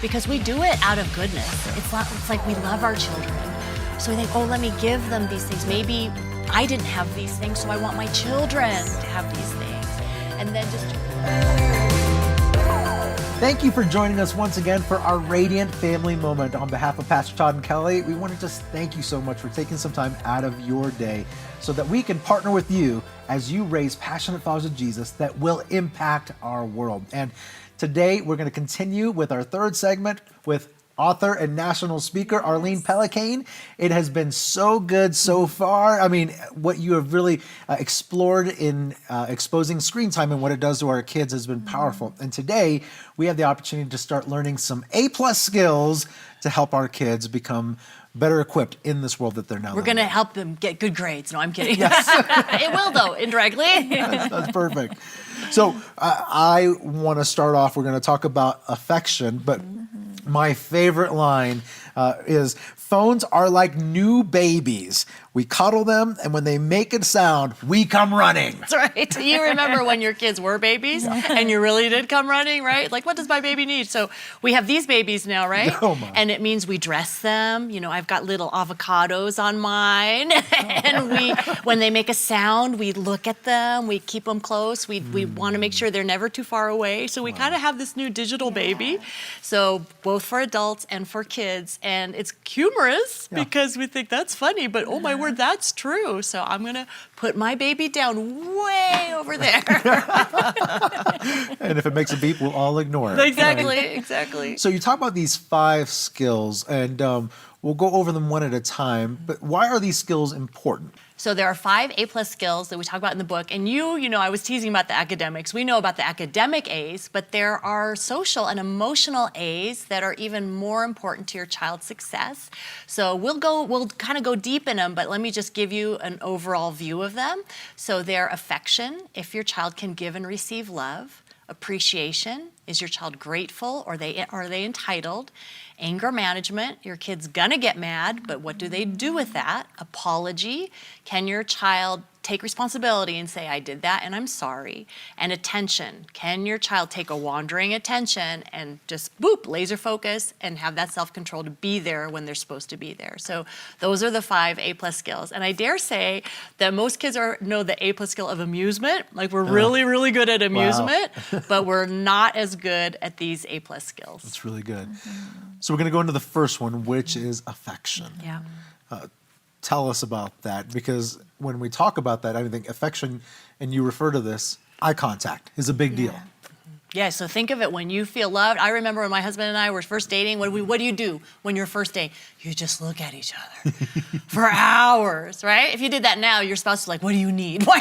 because we do it out of goodness. It's like we love our children. So we think, oh, let me give them these things. Maybe I didn't have these things, so I want my children to have these things. And then just... Thank you for joining us once again for our Radiant Family Moment. On behalf of Pastor Todd and Kelly, we want to just thank you so much for taking some time out of your day so that we can partner with you as you raise passionate followers of Jesus that will impact our world. And today we're going to continue with our third segment with author and national speaker Arlene Pellicane. It has been so good so far. I mean, what you have really explored in exposing screen time and what it does to our kids has been powerful. And today we have the opportunity to start learning some A+ skills to help our kids become better equipped in this world that they're now We're going to help them get good grades. No, I'm kidding. Yes. It will, though, indirectly. That's perfect. So I want to start off, we're going to talk about affection, but my favorite line is, phones are like new babies. We cuddle them, and when they make a sound, we come running. That's right. You remember when your kids were babies and you really did come running, right? Like, what does my baby need? So we have these babies now, right? Oh, my. And it means we dress them. You know, I've got little avocados on mine. And when they make a sound, we look at them. We keep them close. We want to make sure they're never too far away. So we kind of have this new digital baby. So both for adults and for kids. And it's humorous because we think that's funny, but oh my word, that's true. So I'm going to put my baby down way over there. And if it makes a beep, we'll all ignore it. Exactly. So you talk about these 5 skills, and we'll go over them one at a time, but why are these skills important? So there are 5 A+ skills that we talk about in the book. And you know, I was teasing about the academics. We know about the academic A's, but there are social and emotional A's that are even more important to your child's success. So we'll kind of go deep in them, but let me just give you an overall view of them. So they're affection, if your child can give and receive love. Appreciation, is your child grateful or are they entitled? Anger management, your kid's gonna get mad, but what do they do with that? Apology, can your child take responsibility and say, I did that and I'm sorry? And attention, can your child take a wandering attention and just boop, laser focus and have that self-control to be there when they're supposed to be there? So those are the 5 A+ skills. And I dare say that most kids know the A+ skill of amusement. Like we're really, really good at amusement, but we're not as good at these A+ skills. That's really good. So we're going to go into the first one, which is affection. Yeah. Tell us about that, because when we talk about that, I think affection, and you refer to this, eye contact is a big deal. Yeah, so think of it when you feel loved. I remember when my husband and I were first dating, what do you do when you're first dating? You just look at each other for hours, right? If you did that now, your spouse is like, what do you need? Why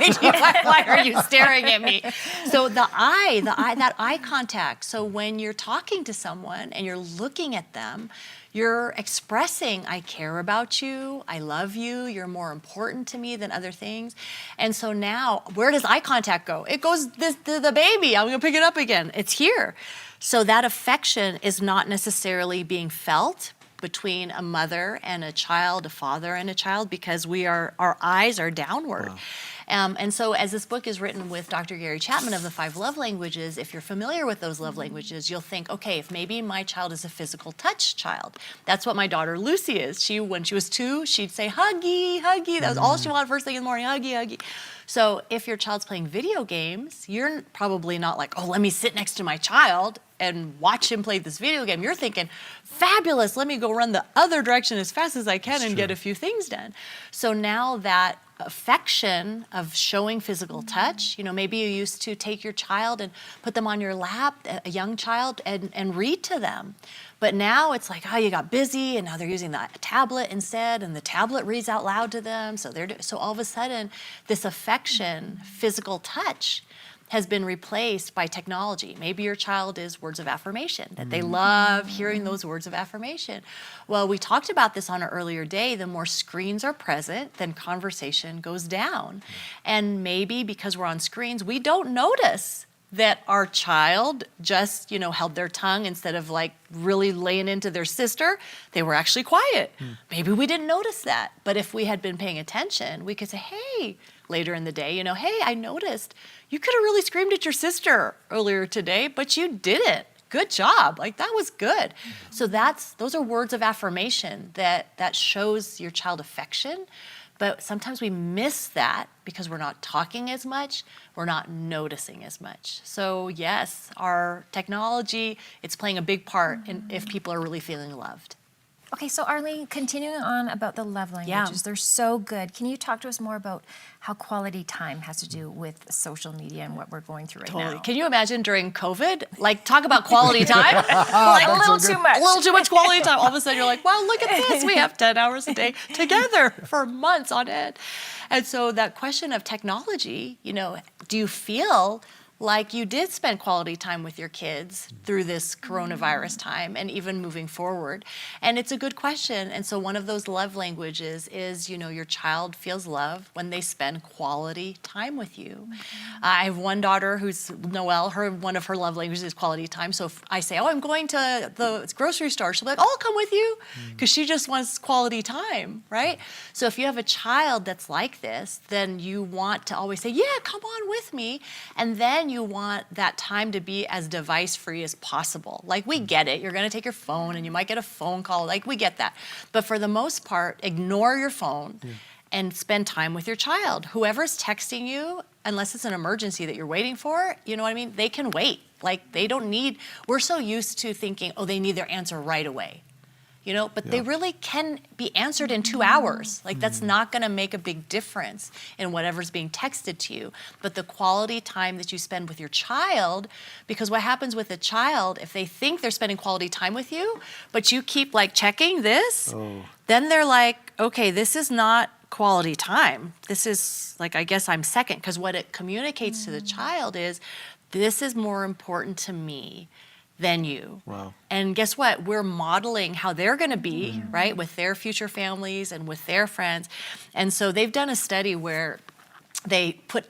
are you staring at me? So that eye contact. So when you're talking to someone and you're looking at them, you're expressing, I care about you, I love you, you're more important to me than other things. And so now, where does eye contact go? It goes to the baby. I'm gonna pick it up again. It's here. So that affection is not necessarily being felt between a mother and a child, a father and a child, because our eyes are downward. Wow. And so as this book is written with Dr. Gary Chapman of the 5 love languages, if you're familiar with those love languages, you'll think, okay, if maybe my child is a physical touch child. That's what my daughter Lucy is. When she was 2, she'd say, huggy, huggy. That was all she wanted first thing in the morning, huggy, huggy. So if your child's playing video games, you're probably not like, oh, let me sit next to my child and watch him play this video game. You're thinking, fabulous, let me go run the other direction as fast as I can and get a few things done. So now that affection of showing physical touch, you know, maybe you used to take your child and put them on your lap, a young child, and read to them. But now it's like, oh, you got busy, and now they're using the tablet instead, and the tablet reads out loud to them. So all of a sudden, this affection, physical touch, has been replaced by technology. Maybe your child is words of affirmation, that they love hearing those words of affirmation. Well, we talked about this on an earlier day. The more screens are present, then conversation goes down. And maybe because we're on screens, we don't notice that our child just, held their tongue instead of like really laying into their sister. They were actually quiet. Maybe we didn't notice that. But if we had been paying attention, we could say, hey, later in the day, hey, I noticed you could have really screamed at your sister earlier today, but you didn't. good job. Like, that was good. So those are words of affirmation that shows your child affection. But sometimes we miss that because we're not talking as much, we're not noticing as much. So yes, our technology, it's playing a big part in if people are really feeling loved. Okay, so Arlene, continuing on about the love languages, they're so good. Can you talk to us more about how quality time has to do with social media and what we're going through right now? Can you imagine during COVID? Like, talk about quality time. Like a little too much. A little too much quality time. All of a sudden you're like, wow, look at this. We have 10 hours a day together for months on end. And so that question of technology, do you feel like you did spend quality time with your kids through this coronavirus time and even moving forward? And it's a good question. And so one of those love languages is, your child feels love when they spend quality time with you. I have one daughter who's Noelle, one of her love languages is quality time. So if I say, I'm going to the grocery store, she'll be like, I'll come with you, because she just wants quality time, right? So if you have a child that's like this, then you want to always say, yeah, come on with me. And then you want that time to be as device-free as possible. Like, we get it. You're going to take your phone and you might get a phone call. Like, we get that. But for the most part, ignore your phone and spend time with your child. Whoever's texting you, unless it's an emergency that you're waiting for, you know what I mean? They can wait. Like, they don't need, we're so used to thinking, they need their answer right away. But they really can be answered in 2 hours. Like, that's not going to make a big difference in whatever's being texted to you. But the quality time that you spend with your child, because what happens with a child, if they think they're spending quality time with you, but you keep checking this, then they're like, okay, this is not quality time. This is I guess I'm second, because what it communicates to the child is, this is more important to me than you. Wow. And guess what? We're modeling how they're going to be, right, with their future families and with their friends. And so they've done a study where they put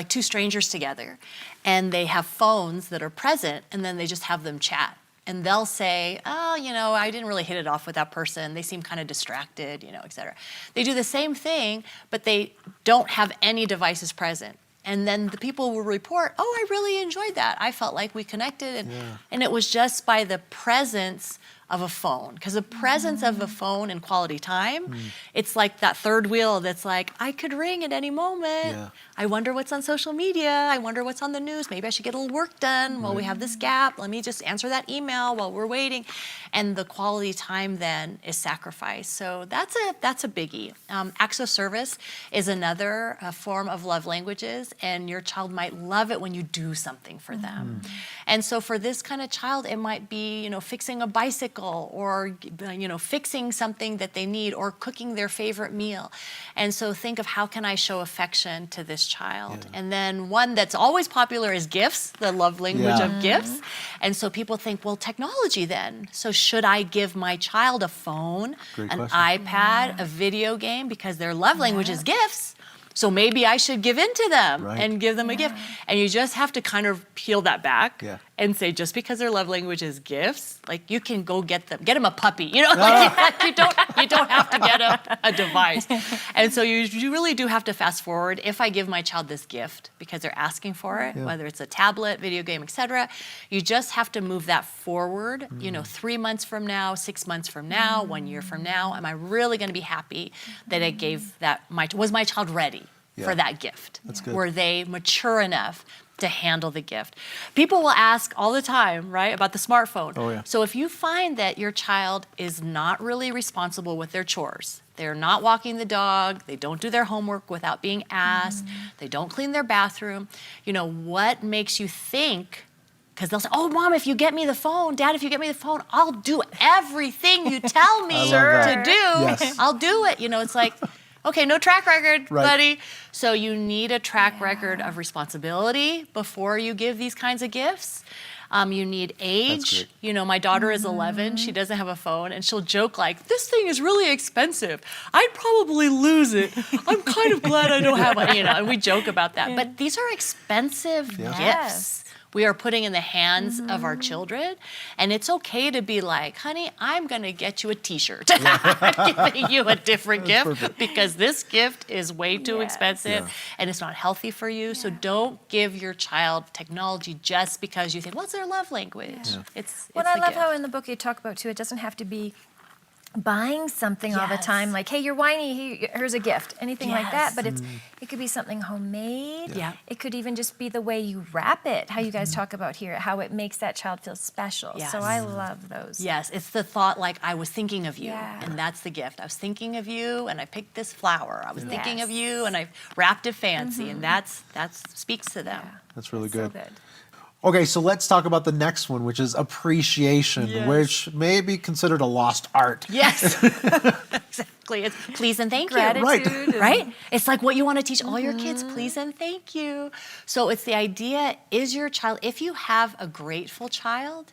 two strangers together, and they have phones that are present, and then they just have them chat. And they'll say, I didn't really hit it off with that person. They seem kind of distracted, et cetera. They do the same thing, but they don't have any devices present. And then the people will report, I really enjoyed that. I felt like we connected. And it was just by the presence of a phone. Because the presence of a phone and quality time, it's like that third wheel that's like, I could ring at any moment. Yeah. I wonder what's on social media. I wonder what's on the news. Maybe I should get a little work done while we have this gap. Let me just answer that email while we're waiting. And the quality time then is sacrificed. So that's a biggie. Acts of service is another form of love languages, and your child might love it when you do something for them. And so for this kind of child, it might be, fixing a bicycle, or, fixing something that they need, or cooking their favorite meal. And so think of, how can I show affection to this child? And then one that's always popular is gifts, the love language of gifts. And so people think, well, technology then. So should I give my child a phone, Great an question. iPad, a video game, because their love language is gifts? So maybe I should give in to them and give them a gift. And you just have to kind of peel that back and say, just because their love language is gifts, you can go get them a puppy. You don't have to get a device. And so you really do have to fast forward. If I give my child this gift because they're asking for it, whether it's a tablet, video game, etc., you just have to move that forward. 3 months from now, 6 months from now, 1 year from now, am I really going to be happy that I gave that? Was my child ready for that gift? That's good. Were they mature enough to handle the gift? People will ask all the time, right, about the smartphone. Oh, yeah. So if you find that your child is not really responsible with their chores, they're not walking the dog, they don't do their homework without being asked, they don't clean their bathroom, what makes you think? Because they'll say, Mom, if you get me the phone, Dad, if you get me the phone, I'll do everything you tell me to do. Yes. I'll do it. It's like, okay, no track record, buddy. So you need a track record of responsibility before you give these kinds of gifts. You need age. My daughter is 11. She doesn't have a phone, and she'll joke this thing is really expensive. I'd probably lose it. I'm kind of glad I don't have one. And we joke about that. But these are expensive gifts. we are putting in the hands of our children. And it's okay to be like, honey, I'm going to get you a t-shirt. I'm giving you a different gift because this gift is way too expensive and it's not healthy for you. So don't give your child technology just because you think, what's their love language? It's Well, I the love gift. how in the book you talk about too, it doesn't have to be buying something all the time, like, hey, you're whiny, here's a gift, anything like that. But it could be something homemade. Yeah. It could even just be the way you wrap it, how you guys talk about here, how it makes that child feel special. Yes. So I love those. Yes, it's the thought like I was thinking of you, Yeah. and that's the gift. I was thinking of you, and I picked this flower. I was thinking of Yes. you, and I wrapped it fancy, and that speaks to them. That's really So good. good. Okay, so let's talk about the next one, which is appreciation, Yes. which may be considered a lost art. Yes, exactly. It's please and thank you. Gratitude. Right? It's like what you want to teach all your kids, please and thank you. So it's the idea, is your child, if you have a grateful child,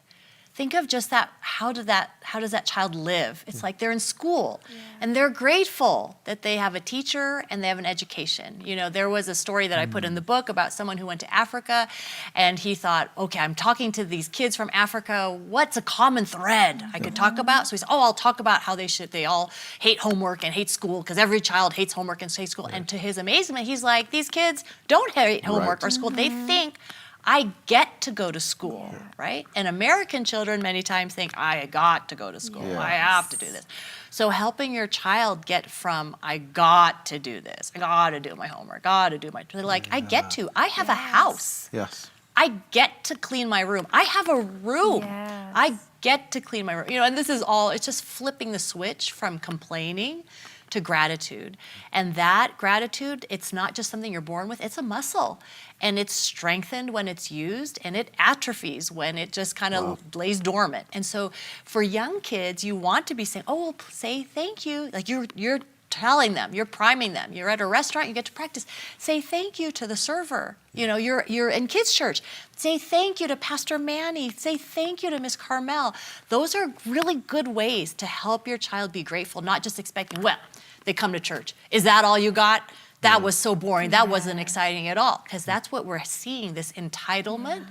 think of just that, how does that child live? It's like they're in school and they're grateful that they have a teacher and they have an education. You know, there was a story that I put in the book about someone who went to Africa and he thought, okay, I'm talking to these kids from Africa. What's a common thread I could talk about? So he said, I'll talk about how they all hate homework and hate school because every child hates homework and hates school. And to his amazement, he's like, these kids don't hate homework or school. They think I get to go to school, right? And American children many times think, I got to go to school. I have to do this. So helping your child get from, I got to do this, I got to do my homework, got to do my, they're like, I get to. I have a house. Yes. I get to clean my room. I have a room. Yes. I get to clean my room. You know, and this is all, it's just flipping the switch from complaining to gratitude. And that gratitude, it's not just something you're born with, it's a muscle. And it's strengthened when it's used, and it atrophies when it just kind of lays dormant. And so for young kids, you want to be saying, oh, well, say thank you. Like you're telling them, you're priming them. You're at a restaurant, you get to practice. Say thank you to the server. You know, you're in kids' church. Say thank you to Pastor Manny. Say thank you to Miss Carmel. Those are really good ways to help your child be grateful, not just expecting, well, they come to church. Is that all you got? That was so boring. That wasn't exciting at all. Because that's what we're seeing, this entitlement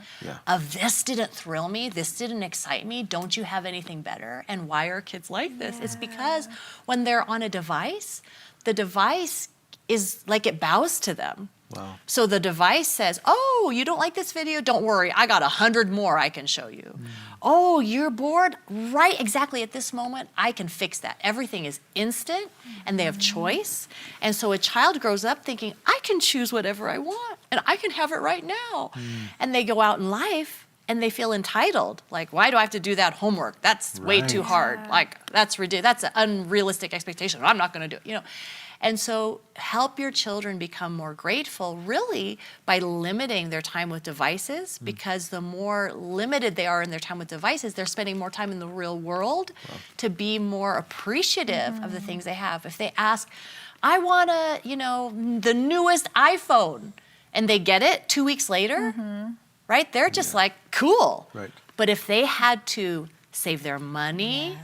of this didn't thrill me, this didn't excite me, don't you have anything better? And why are kids like this? It's because when they're on a device, the device is like it bows to them. Wow. So the device says, oh, you don't like this video? Don't worry, I got 100 more I can show you. Oh, you're bored? Right, exactly at this moment, I can fix that. Everything is instant and they have choice. And so a child grows up thinking, I can choose whatever I want and I can have it right now. And they go out in life and they feel entitled. Like, why do I have to do that homework? That's way too hard. Like, that's ridiculous. That's an unrealistic expectation. I'm not gonna do it, you know. And so help your children become more grateful really by limiting their time with devices, because the more limited they are in their time with devices, they're spending more time in the real world to be more appreciative of the things they have. If they ask, I want the newest iPhone, and they get it 2 weeks later, right? They're just like, cool. Right. But if they had to save their money,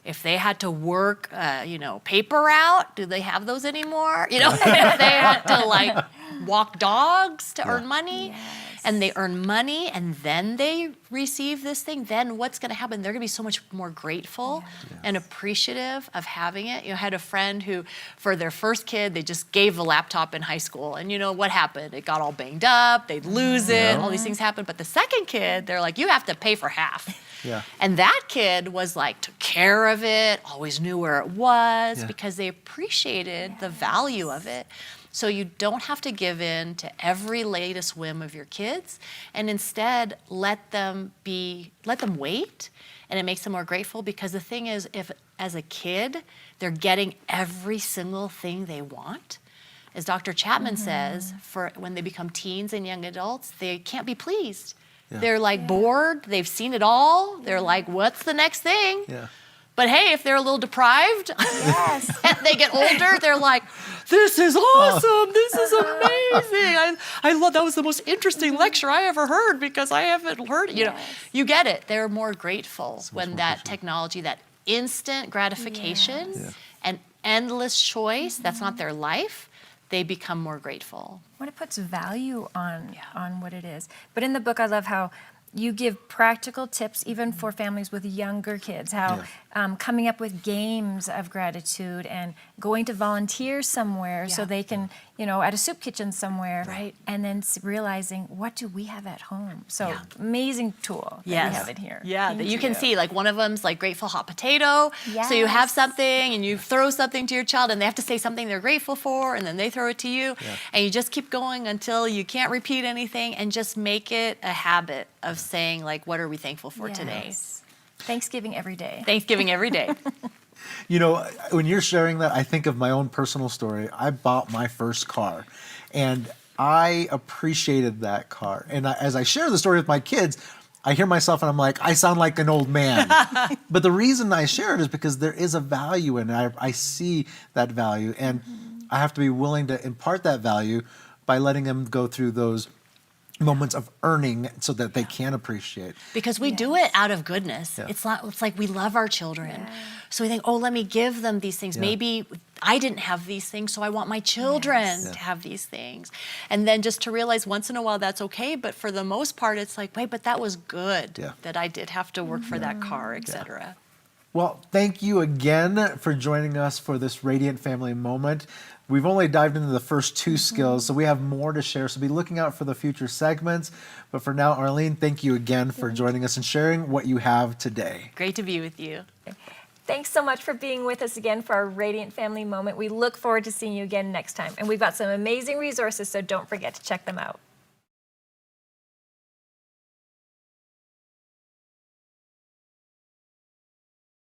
if they had to work, paper out, do they have those anymore? You know, if they had to like walk dogs to earn money, and they earn money and then they receive this thing, then what's going to happen? They're going to be so much more grateful and appreciative of having it. You know, I had a friend who, for their first kid, they just gave the laptop in high school, and you know what happened? It got all banged up, they'd lose it, all these things happened. But the second kid, they're like, you have to pay for half. Yeah. And that kid was like, took care of it, always knew where it was, because they appreciated the value of it. So you don't have to give in to every latest whim of your kids, and instead let them wait, and it makes them more grateful. Because the thing is, if as a kid, they're getting every single thing they want, as Dr. Chapman says, for when they become teens and young adults, they can't be pleased. They're like bored, they've seen it all, they're like, what's the next thing? But hey, if they're a little deprived and they get older, they're like, this is awesome, this is amazing. I love, that was the most interesting lecture I ever heard, because I haven't heard it. You know, you get it. They're more grateful when that technology, that instant gratification and endless choice, that's not their life, they become more grateful. When it puts value on what it is. But in the book, I love how you give practical tips even for families with younger kids, how coming up with games of gratitude and going to volunteer somewhere so they can, at a soup kitchen somewhere, Right. and then realizing, what do we have at home? So amazing tool that we have in here. Yeah, Thank that you can see, like one of them's like grateful hot potato. So you have Yes. something and you throw something to your child and they have to say something they're grateful for and then they throw it to you. And you just keep going until you can't repeat anything and just make it a habit of saying like, what are we thankful for today? Yes. Thanksgiving every day. Thanksgiving every day. When you're sharing that, I think of my own personal story. I bought my first car, and I appreciated that car. And as I share the story with my kids, I hear myself and I'm like, I sound like an old man. But the reason I share it is because there is a value in it. I see that value, and I have to be willing to impart that value by letting them go through those moments of earning so that they can appreciate. Because we do it out of goodness. It's like we love our children. So we think, oh, let me give them these things. Maybe I didn't have these things, so I want my children to have these things. And then just to realize once in a while that's okay, but for the most part, it's like, wait, but that was good that I did have to work for that car, etc. Well, thank you again for joining us for this Radiant Family Moment. We've only dived into the first two skills, so we have more to share. So be looking out for the future segments. But for now, Arlene, thank you again for joining us and sharing what you have today. Great to be with you. Thanks so much for being with us again for our Radiant Family Moment. We look forward to seeing you again next time. And we've got some amazing resources, so don't forget to check them out.